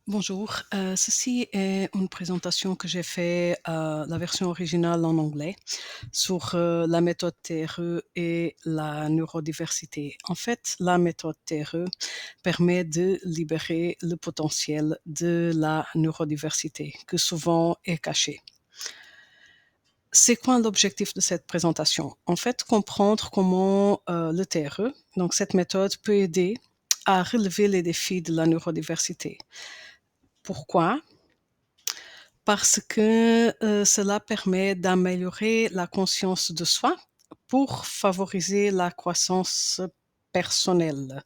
Bonjour, ceci est une présentation que j'ai fait, la version originale en anglais sur, la méthode TRE et la neurodiversité. En fait, la méthode TRE permet de libérer le potentiel de la neurodiversité, que souvent est caché. C'est quoi l'objectif de cette présentation? En fait, comprendre comment, le TRE, donc cette méthode peut aider à relever les défis de la neurodiversité. Pourquoi? Parce que, cela permet d'améliorer la conscience de soi pour favoriser la croissance personnelle,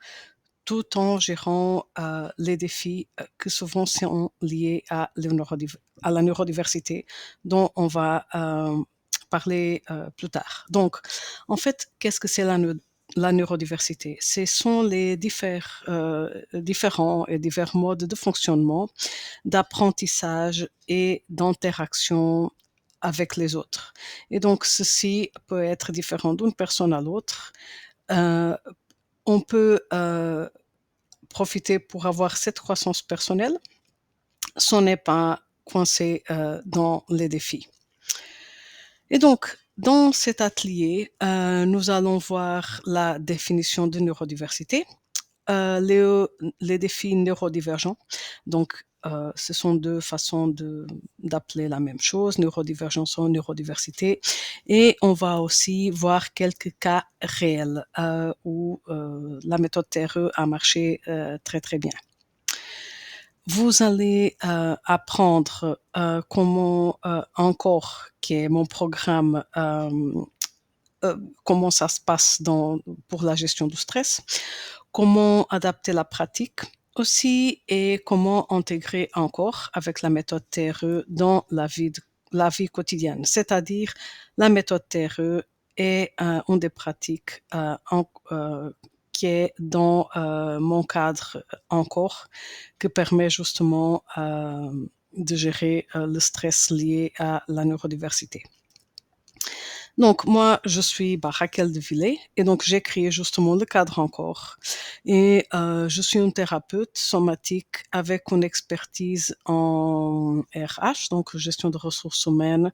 tout en gérant, les défis, que souvent sont liés à la neurodiversité dont on va, parler, plus tard. Donc, en fait, qu'est-ce que c'est la neurodiversité? Ce sont les différents et divers modes de fonctionnement, d'apprentissage et d'interaction avec les autres. Et donc, ceci peut être différent d'une personne à l'autre. Euh, on peut profiter pour avoir cette croissance personnelle sans n'est pas coincé dans les défis. Et donc, dans cet atelier, nous allons voir la définition de neurodiversité, les défis neurodivergents. Donc, ce sont deux façons d'appeler la même chose, neurodivergence ou neurodiversité. Et on va aussi voir quelques cas réels où la méthode TRE a marché très très bien. Vous allez apprendre comment encore, qui est mon programme, comment ça se passe pour la gestion du stress, comment adapter la pratique aussi et comment intégrer encore avec la méthode TRE dans la vie quotidienne. C'est-à-dire, la méthode TRE est une des pratiques qui est dans mon cadre encore, qui permet justement de gérer le stress lié à la neurodiversité. Donc moi, je suis Raquel de Villers et donc j'ai créé justement le cadre encore. Et je suis une thérapeute somatique avec une expertise en RH, donc gestion de ressources humaines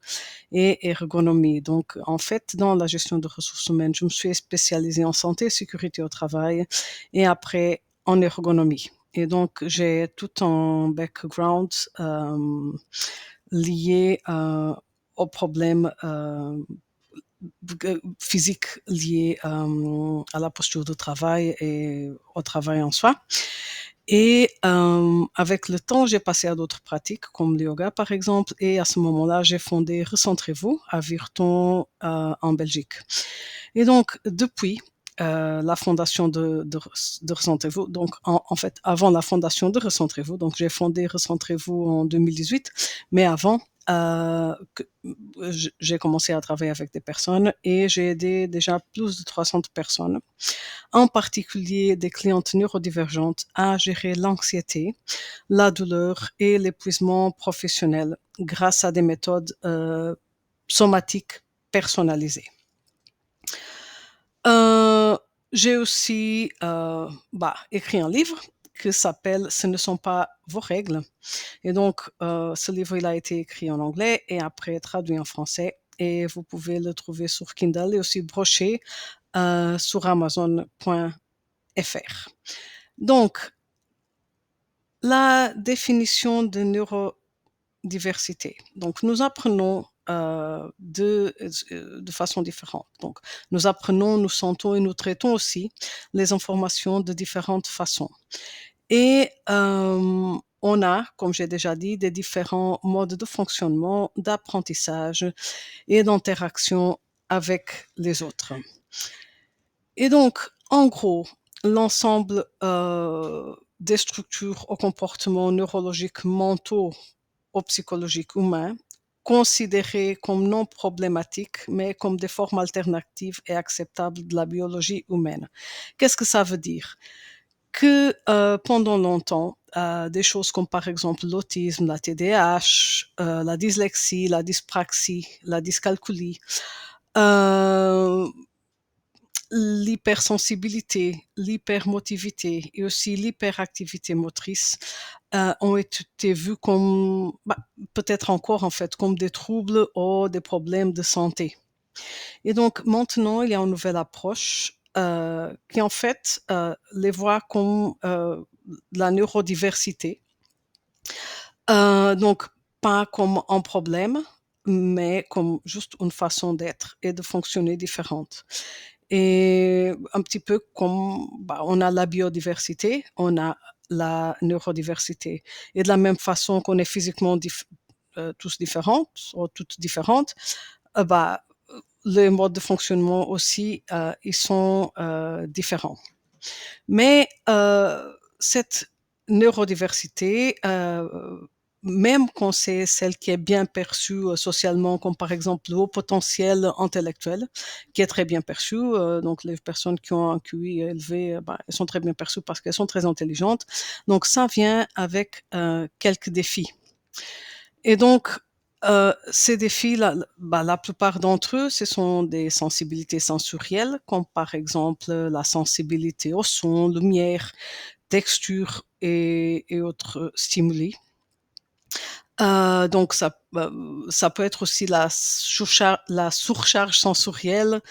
et ergonomie. Donc en fait, dans la gestion de ressources humaines, je me suis spécialisée en santé et sécurité au travail et après en ergonomie. Et donc j'ai tout un background lié aux problèmes physiques liées à la posture de travail et au travail en soi. Et avec le temps, j'ai passé à d'autres pratiques comme le yoga par exemple. Et à ce moment-là, j'ai fondé Recentrez-vous à Virton en Belgique. Et donc depuis la fondation de Recentrez-vous, donc en fait avant la fondation de Recentrez-vous, donc j'ai fondé Recentrez-vous en 2018, mais avant j'ai commencé à travailler avec des personnes et j'ai aidé déjà plus de 300 personnes, en particulier des clientes neurodivergentes, à gérer l'anxiété, la douleur et l'épuisement professionnel grâce à des méthodes somatiques personnalisées. Euh, j'ai aussi écrit un livre qui s'appelle Ce ne sont pas vos règles. Et donc, ce livre, il a été écrit en anglais et après traduit en français. Et vous pouvez le trouver sur Kindle et aussi broché sur Amazon.fr. Donc, la définition de neurodiversité. Donc, nous apprenons de façon différente. Donc, nous apprenons, nous sentons et nous traitons aussi les informations de différentes façons. Et on a, comme j'ai déjà dit, des différents modes de fonctionnement, d'apprentissage et d'interaction avec les autres. Et donc, en gros, l'ensemble des structures au comportement neurologique, mentaux ou psychologique humain, considérées comme non problématiques, mais comme des formes alternatives et acceptables de la biologie humaine. Qu'est-ce que ça veut dire? Que pendant longtemps, des choses comme par exemple l'autisme, la TDAH, la dyslexie, la dyspraxie, la dyscalculie, euh, l'hypersensibilité, l'hypermotivité et aussi l'hyperactivité motrice ont été vus comme, peut-être encore en fait, comme des troubles ou des problèmes de santé. Et donc maintenant, il y a une nouvelle approche qui en fait les voit comme la neurodiversité. Donc pas comme un problème, mais comme juste une façon d'être et de fonctionner différente. Et un petit peu comme on a la biodiversité, on a la neurodiversité. Et de la même façon qu'on est physiquement tous différents, ou toutes différentes, bah, les modes de fonctionnement aussi, ils sont différents. Mais cette neurodiversité, même quand c'est celle qui est bien perçue socialement, comme par exemple le haut potentiel intellectuel, qui est très bien perçu, donc les personnes qui ont un QI élevé, elles sont très bien perçues parce qu'elles sont très intelligentes. Donc ça vient avec quelques défis. Et donc, ces défis, la plupart d'entre eux, ce sont des sensibilités sensorielles, comme par exemple la sensibilité au son, lumière, texture et autres stimuli. Donc ça peut être aussi la surcharge sensorielle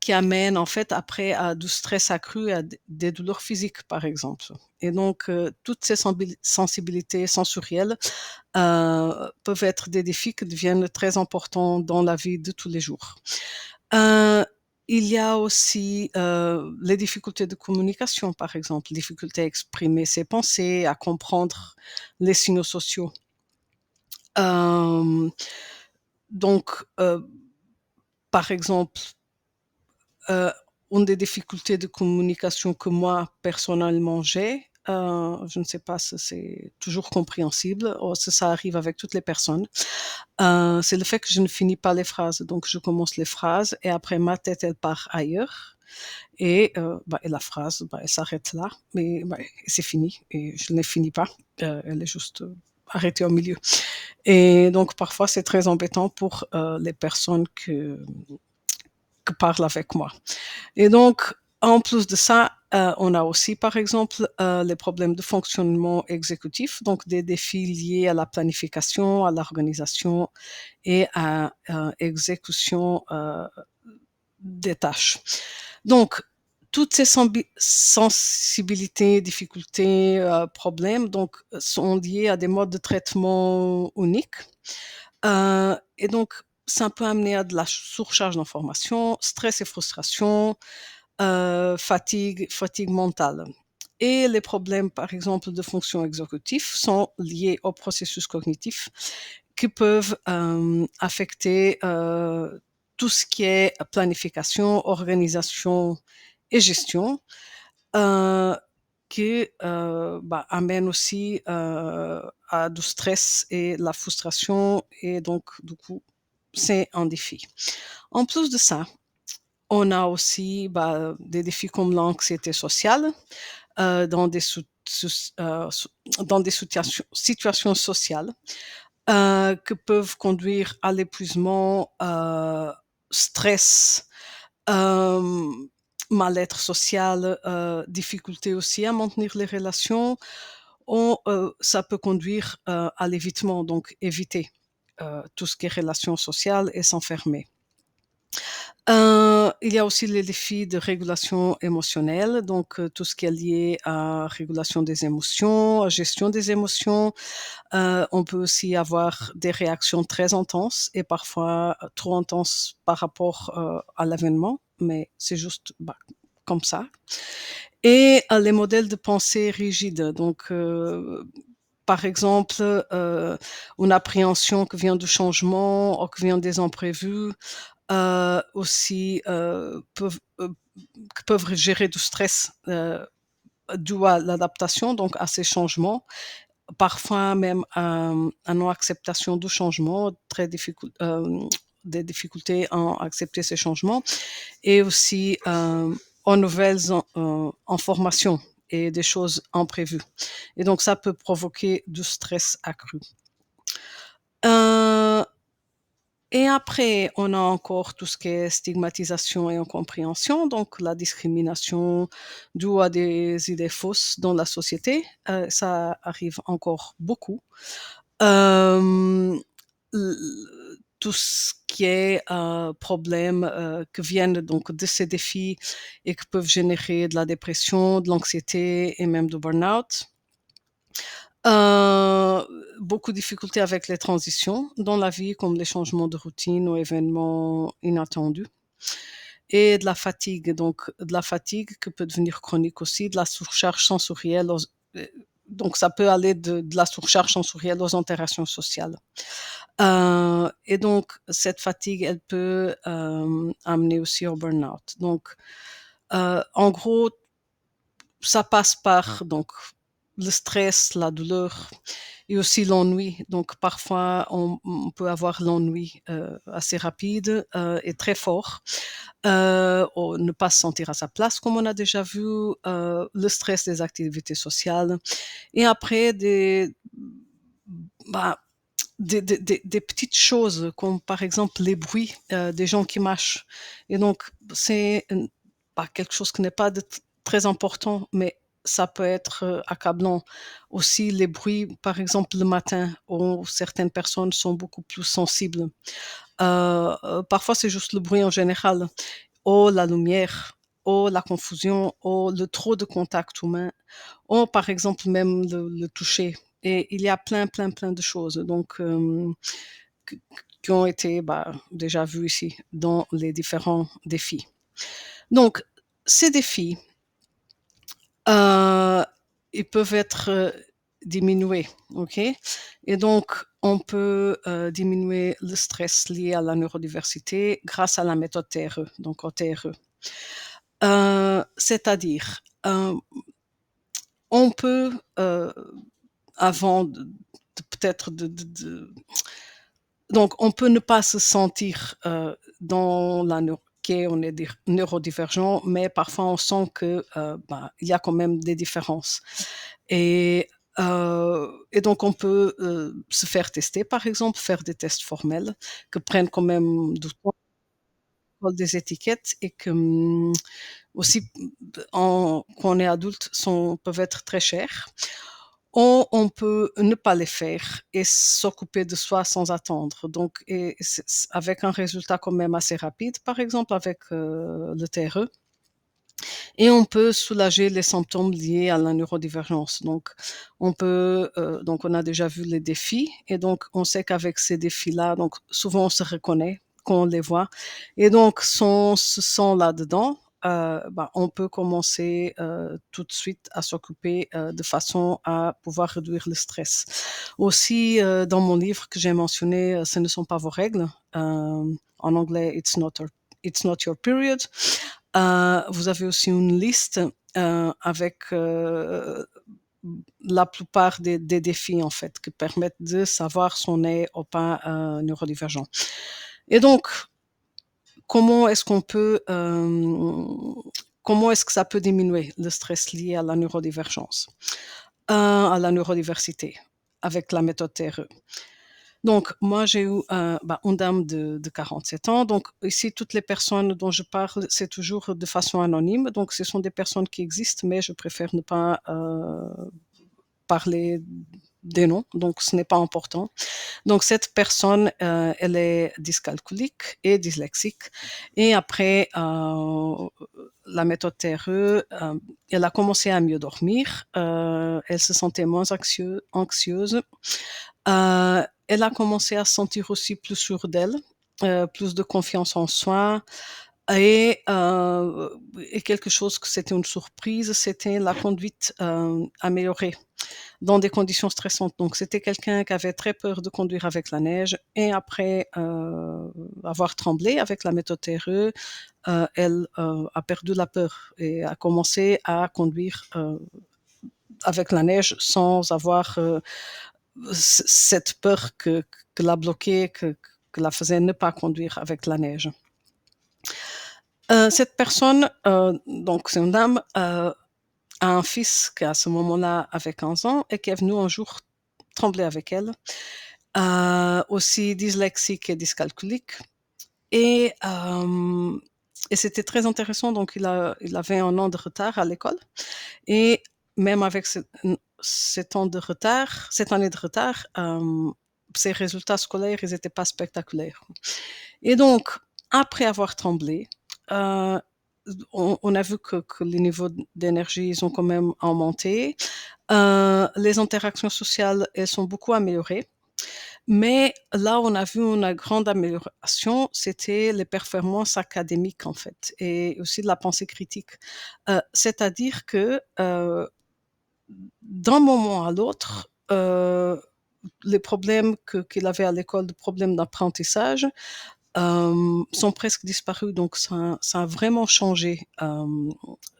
qui amène en fait après à du stress accru, à des douleurs physiques par exemple. Et donc toutes ces sensibilités sensorielles peuvent être des défis qui deviennent très importants dans la vie de tous les jours. Il y a aussi les difficultés de communication, par exemple, difficulté à exprimer ses pensées, à comprendre les signaux sociaux. Euh, donc, par exemple, euh, une des difficultés de communication que moi personnellement j'ai, je ne sais pas si c'est toujours compréhensible ou si ça arrive avec toutes les personnes, c'est le fait que je ne finis pas les phrases. Donc, je commence les phrases et après ma tête, elle part ailleurs. Et la phrase, elle s'arrête là, mais c'est fini et je ne l'ai finis pas. Elle est juste arrêtée au milieu. Et donc, parfois, c'est très embêtant pour les personnes que parlent avec moi. Et donc, en plus de ça, on a aussi, par exemple, les problèmes de fonctionnement exécutif, donc des défis liés à la planification, à l'organisation et à l'exécution des tâches. Donc, toutes ces sensibilités, difficultés, problèmes, donc, sont liés à des modes de traitement uniques. Et donc, ça peut amener à de la surcharge d'informations, stress et frustration, fatigue mentale. Et les problèmes, par exemple, de fonction exécutive sont liés au processus cognitif qui peuvent affecter tout ce qui est planification, organisation et gestion, euh, qui amène aussi à du stress et la frustration. Et donc, du coup, c'est un défi. En plus de ça, on a aussi des défis comme l'anxiété sociale dans des situations sociales que peuvent conduire à l'épuisement, stress, euh, mal-être social, difficulté aussi à maintenir les relations, ou ça peut conduire à l'évitement, donc éviter tout ce qui est relations sociales et s'enfermer. Il y a aussi les défis de régulation émotionnelle, donc tout ce qui est lié à régulation des émotions, à gestion des émotions. On peut aussi avoir des réactions très intenses et parfois trop intenses par rapport à l'événement, mais c'est juste comme ça. Et les modèles de pensée rigides, donc par exemple, une appréhension qui vient du changement ou qui vient des imprévus, aussi peuvent gérer du stress dû à l'adaptation, donc à ces changements, parfois même à non-acceptation du changement, des difficultés à accepter ces changements, et aussi aux nouvelles informations et des choses imprévues. Et donc ça peut provoquer du stress accru. Euh, Et après, on a encore tout ce qui est stigmatisation et incompréhension, donc la discrimination due à des idées fausses dans la société. Ça arrive encore beaucoup. Euh, tout ce qui est problème que viennent donc de ces défis et qui peuvent générer de la dépression, de l'anxiété et même du burn-out. Euh, Beaucoup de difficultés avec les transitions dans la vie, comme les changements de routine ou événements inattendus. Et de la fatigue, donc de la fatigue qui peut devenir chronique aussi, de la surcharge sensorielle. Donc ça peut aller de la surcharge sensorielle aux interactions sociales. Et donc cette fatigue, elle peut amener aussi au burn-out. Donc en gros, ça passe par donc le stress, la douleur et aussi l'ennui. Donc parfois, on peut avoir l'ennui assez rapide et très fort, ne pas se sentir à sa place, comme on a déjà vu, le stress des activités sociales. Et après, bah, des petites choses, comme par exemple les bruits des gens qui marchent. Et donc, c'est pas quelque chose qui n'est pas très important, mais ça peut être accablant. Aussi, les bruits, par exemple, le matin, où certaines personnes sont beaucoup plus sensibles. Parfois, c'est juste le bruit en général. Ou la lumière, ou la confusion, ou le trop de contact humain, ou par exemple même le toucher. Et il y a plein de choses donc, qui ont été déjà vues ici dans les différents défis. Donc, ces défis, euh, ils peuvent être diminués, ok? Et donc, on peut diminuer le stress lié à la neurodiversité grâce à la méthode TRE, donc au TRE. C'est-à-dire, on peut, avant peut-être donc on peut ne pas se sentir dans la on est neurodivergent, mais parfois on sent que il y a quand même des différences. Et, et donc on peut se faire tester, par exemple, faire des tests formels que prennent quand même du temps, des étiquettes et que aussi quand on est adulte peuvent être très chers. Ou on peut ne pas les faire et s'occuper de soi sans attendre. Donc, avec un résultat quand même assez rapide, par exemple avec le TRE. Et on peut soulager les symptômes liés à la neurodivergence. Donc, donc on a déjà vu les défis et donc on sait qu'avec ces défis-là, donc souvent on se reconnaît quand on les voit. Et donc, si on se sent là-dedans, on peut commencer tout de suite à s'occuper de façon à pouvoir réduire le stress. Aussi, dans mon livre que j'ai mentionné, ce ne sont pas vos règles. En anglais, it's not your period. Vous avez aussi une liste avec la plupart des défis en fait qui permettent de savoir si on est ou pas neurodivergent. Et donc, comment est-ce qu'on peut, comment est-ce que ça peut diminuer le stress lié à la neurodivergence, à la neurodiversité avec la méthode TRE? Donc, moi, j'ai eu une dame de 47 ans. Donc, ici, toutes les personnes dont je parle, c'est toujours de façon anonyme. Donc, ce sont des personnes qui existent, mais je préfère ne pas parler des noms. Donc, ce n'est pas important. Donc, cette personne, elle est dyscalculique et dyslexique. Et après la méthode TRE, elle a commencé à mieux dormir. Elle se sentait moins anxieuse. Elle a commencé à se sentir aussi plus sûre d'elle, plus de confiance en soi. Et quelque chose que c'était une surprise, c'était la conduite améliorée dans des conditions stressantes. Donc, c'était quelqu'un qui avait très peur de conduire avec la neige. Et après avoir tremblé avec la méthode TRE, elle a perdu la peur et a commencé à conduire avec la neige sans avoir cette peur que la bloquait, que la faisait ne pas conduire avec la neige. Cette personne, donc c'est une dame, a un fils qui à ce moment-là avait 15 ans et qui est venu un jour trembler avec elle. aussi dyslexique et dyscalculique. Et, c'était très intéressant. Donc, il avait un an de retard à l'école. Et même avec cet an de retard, cette année de retard, ses résultats scolaires, ils n'étaient pas spectaculaires. Et donc, après avoir tremblé, on a vu que les niveaux d'énergie, ils ont quand même augmenté. Les interactions sociales, elles sont beaucoup améliorées. Mais là, on a vu une grande amélioration, c'était les performances académiques en fait, et aussi de la pensée critique. C'est-à-dire que d'un moment à l'autre, les problèmes qu'il avait à l'école, de problèmes d'apprentissage, sont presque disparus. Donc ça a vraiment changé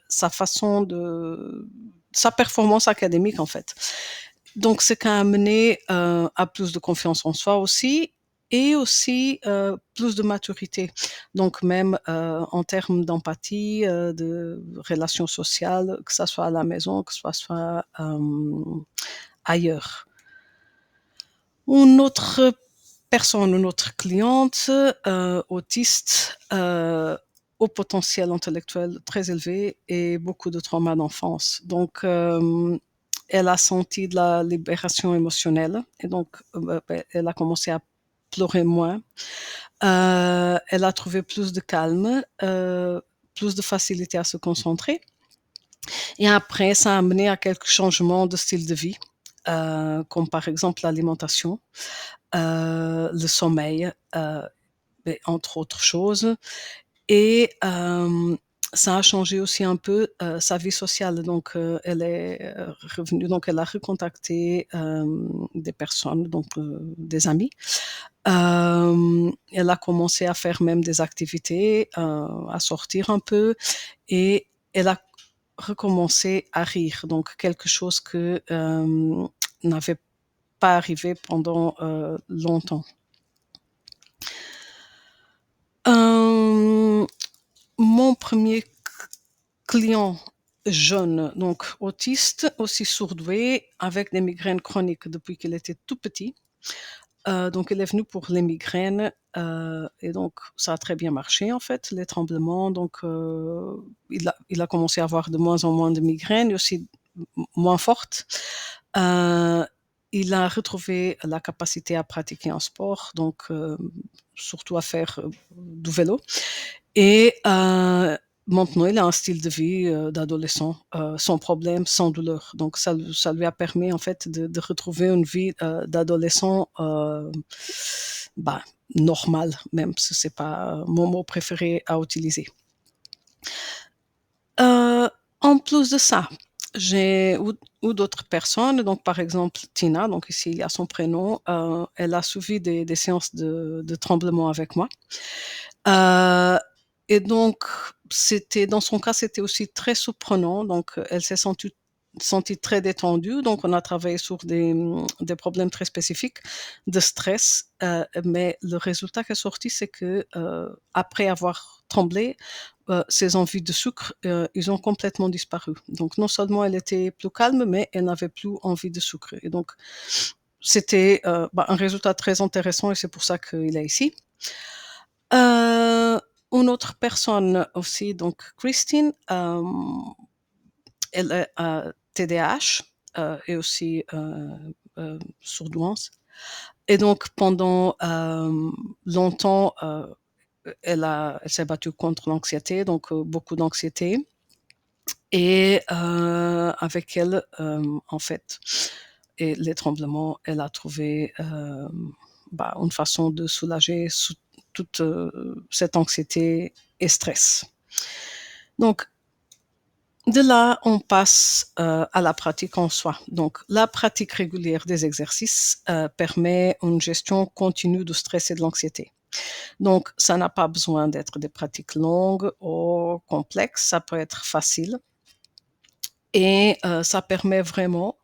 sa façon sa performance académique en fait. Donc, ce qui a amené à plus de confiance en soi aussi, et aussi plus de maturité. Donc, même en termes d'empathie, de relations sociales, que ce soit à la maison, que ce soit ailleurs. Une autre personne, une autre cliente autiste au potentiel intellectuel très élevé et beaucoup de traumas d'enfance. Donc, elle a senti de la libération émotionnelle et donc elle a commencé à pleurer moins. Elle a trouvé plus de calme, plus de facilité à se concentrer. Et après, ça a amené à quelques changements de style de vie, comme par exemple l'alimentation, le sommeil, entre autres choses. Et ça a changé aussi un peu sa vie sociale. Donc, elle est revenue, donc elle a recontacté des personnes, donc des amis. Elle a commencé à faire même des activités, à sortir un peu, et elle a recommencé à rire. Donc, quelque chose que n'avait pas arrivé pendant longtemps. Mon premier client jeune, donc autiste, aussi surdoué, avec des migraines chroniques depuis qu'il était tout petit. Donc, il est venu pour les migraines et donc ça a très bien marché en fait, les tremblements. Donc, il a commencé à avoir de moins en moins de migraines et aussi moins fortes. Il a retrouvé la capacité à pratiquer un sport, donc surtout à faire du vélo. Et maintenant, il a un style de vie d'adolescent, sans problème, sans douleur. Donc, ça lui a permis en fait de retrouver une vie d'adolescent bah, normale, même si c'est pas mon mot préféré à utiliser. En plus de ça, j'ai ou d'autres personnes, donc par exemple Tina, donc ici il y a son prénom, elle a suivi des séances de tremblement avec moi. Et donc, dans son cas, c'était aussi très surprenant. Donc, elle s'est sentie très détendue. Donc, on a travaillé sur des problèmes très spécifiques de stress. Mais le résultat qui est sorti, c'est que après avoir tremblé, ses envies de sucre, ils ont complètement disparu. Donc, non seulement elle était plus calme, mais elle n'avait plus envie de sucre. Et donc, c'était un résultat très intéressant et c'est pour ça qu'il est ici. Une autre personne aussi, donc Christine, elle est TDAH et aussi surdouance. Et donc pendant longtemps, elle s'est battue contre l'anxiété, donc beaucoup d'anxiété. Et avec elle, en fait, et les tremblements, elle a trouvé une façon de soulager toute cette anxiété et stress. Donc, de là, on passe à la pratique en soi. Donc, la pratique régulière des exercices permet une gestion continue du stress et de l'anxiété. Donc, ça n'a pas besoin d'être des pratiques longues ou complexes, ça peut être facile. Et ça permet vraiment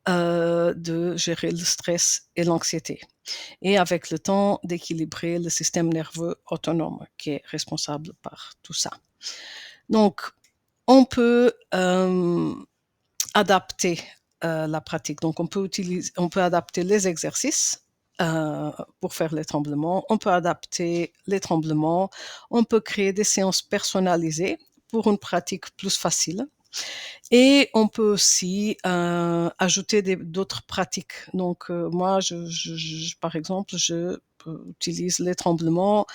de gérer le stress et l'anxiété. Et avec le temps, d'équilibrer le système nerveux autonome qui est responsable par tout ça. Donc, on peut adapter la pratique. Donc, on peut adapter les exercices pour faire les tremblements. On peut adapter les tremblements. On peut créer des séances personnalisées pour une pratique plus facile. Et on peut aussi ajouter d'autres pratiques. Donc moi, par exemple, je utilise les tremblements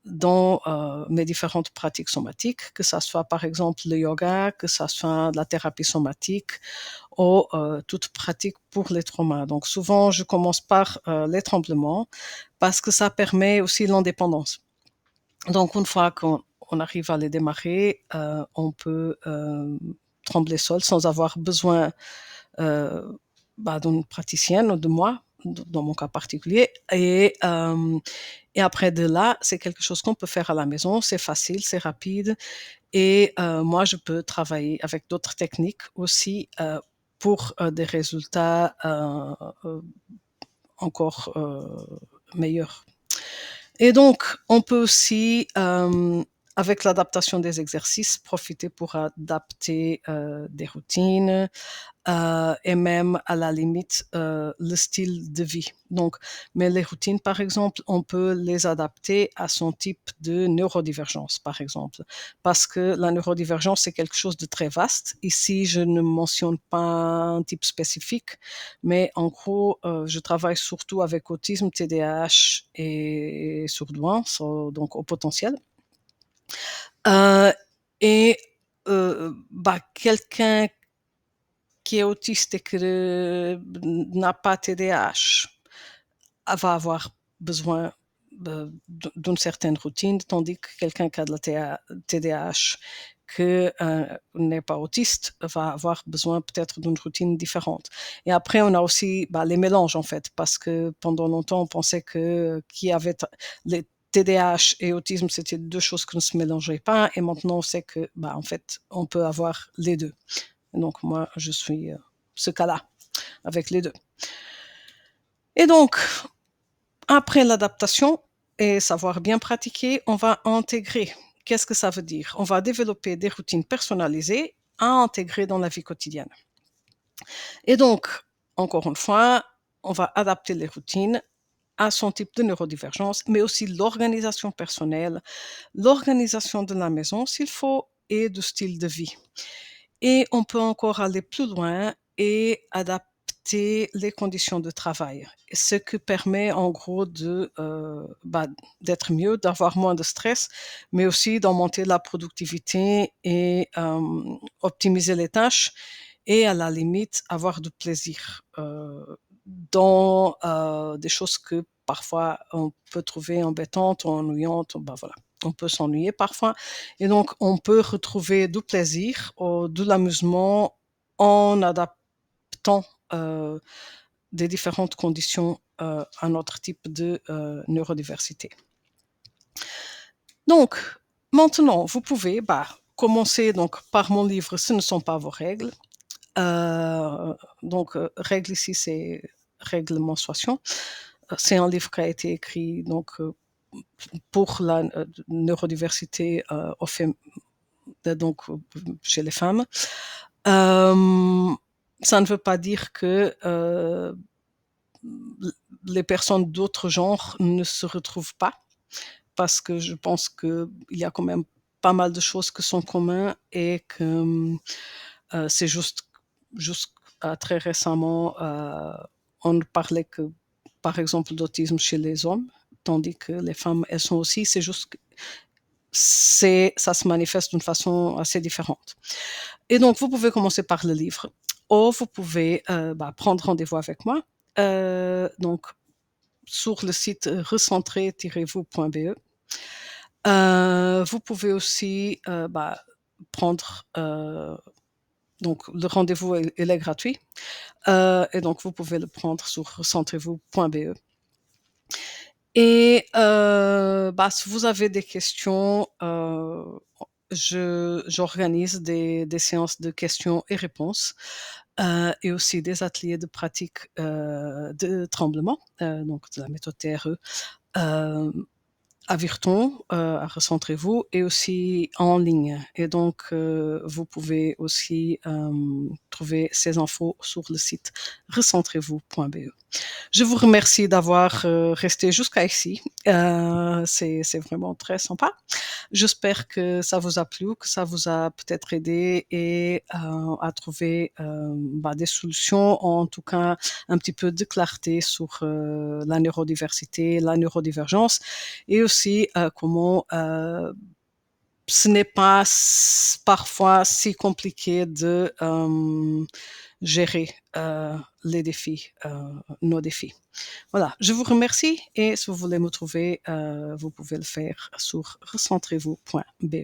dans mes différentes pratiques somatiques, que ça soit par exemple le yoga, que ça soit la thérapie somatique ou toute pratique pour les traumas. Donc souvent, je commence par les tremblements parce que ça permet aussi l'indépendance. Donc une fois qu'on arrive à les démarrer, on peut trembler seul sans avoir besoin euh, d'une praticienne ou de moi, dans mon cas particulier. Et après de là, c'est quelque chose qu'on peut faire à la maison, c'est facile, c'est rapide. Et moi, je peux travailler avec d'autres techniques aussi pour des résultats encore meilleurs. Et donc, on peut aussi, avec l'adaptation des exercices, profiter pour adapter des routines, et même à la limite le style de vie. Donc, mais les routines, par exemple, on peut les adapter à son type de neurodivergence, par exemple, parce que la neurodivergence c'est quelque chose de très vaste. Ici, je ne mentionne pas un type spécifique, mais en gros, je travaille surtout avec autisme, TDAH et surdouance, donc au potentiel. Euh, et quelqu'un qui est autiste et qui n'a pas TDAH va avoir besoin d'une certaine routine, tandis que quelqu'un qui a de la TDAH que n'est pas autiste va avoir besoin peut-être d'une routine différente. Et après, on a aussi les mélanges en fait, parce que pendant longtemps, on pensait que qui avait les TDAH et autisme, c'était deux choses qui ne se mélangeaient pas, et maintenant on sait que en fait, on peut avoir les deux. Donc moi, je suis ce cas-là, avec les deux. Et donc, après l'adaptation et savoir bien pratiquer, on va intégrer. Qu'est-ce que ça veut dire? On va développer des routines personnalisées à intégrer dans la vie quotidienne. Et donc, encore une fois, on va adapter les routines à son type de neurodivergence, mais aussi l'organisation personnelle, l'organisation de la maison s'il faut, et du style de vie. Et on peut encore aller plus loin et adapter les conditions de travail, ce qui permet en gros d'être mieux, d'avoir moins de stress, mais aussi d'augmenter la productivité et optimiser les tâches et à la limite avoir du plaisir dans des choses que parfois on peut trouver embêtantes ou ennuyantes. Voilà. On peut s'ennuyer parfois. Et donc, on peut retrouver du plaisir, de l'amusement en adaptant des différentes conditions à notre type de neurodiversité. Donc, maintenant, vous pouvez commencer donc, par mon livre Ce ne sont pas vos règles. Donc, règle ici, c'est règle menstruation. C'est un livre qui a été écrit donc, pour la neurodiversité donc, chez les femmes. Ça ne veut pas dire que les personnes d'autres genres ne se retrouvent pas, parce que je pense qu'il y a quand même pas mal de choses qui sont communes et que c'est juste très récemment, on ne parlait que, par exemple, d'autisme chez les hommes, tandis que les femmes, elles sont aussi, c'est juste que ça se manifeste d'une façon assez différente. Et donc, vous pouvez commencer par le livre, ou vous pouvez prendre rendez-vous avec moi. Donc, sur le site recentrer-vous.be. Vous pouvez aussi prendre donc le rendez-vous il est gratuit et donc vous pouvez le prendre sur recentrez-vous.be. Et si vous avez des questions, j'organise des séances de questions et réponses et aussi des ateliers de pratique de tremblement, donc de la méthode TRE, à Virton, à Recentrez-vous, et aussi en ligne. Et donc, vous pouvez aussi trouver ces infos sur le site recentrez-vous.be. Je vous remercie d'avoir resté jusqu'à ici. C'est vraiment très sympa. J'espère que ça vous a plu, que ça vous a peut-être aidé et à trouver des solutions, en tout cas un petit peu de clarté sur la neurodiversité, la neurodivergence, et aussi comment ce n'est pas parfois si compliqué de gérer les défis, nos défis. Voilà, je vous remercie et si vous voulez me trouver, vous pouvez le faire sur recentrez-vous.be.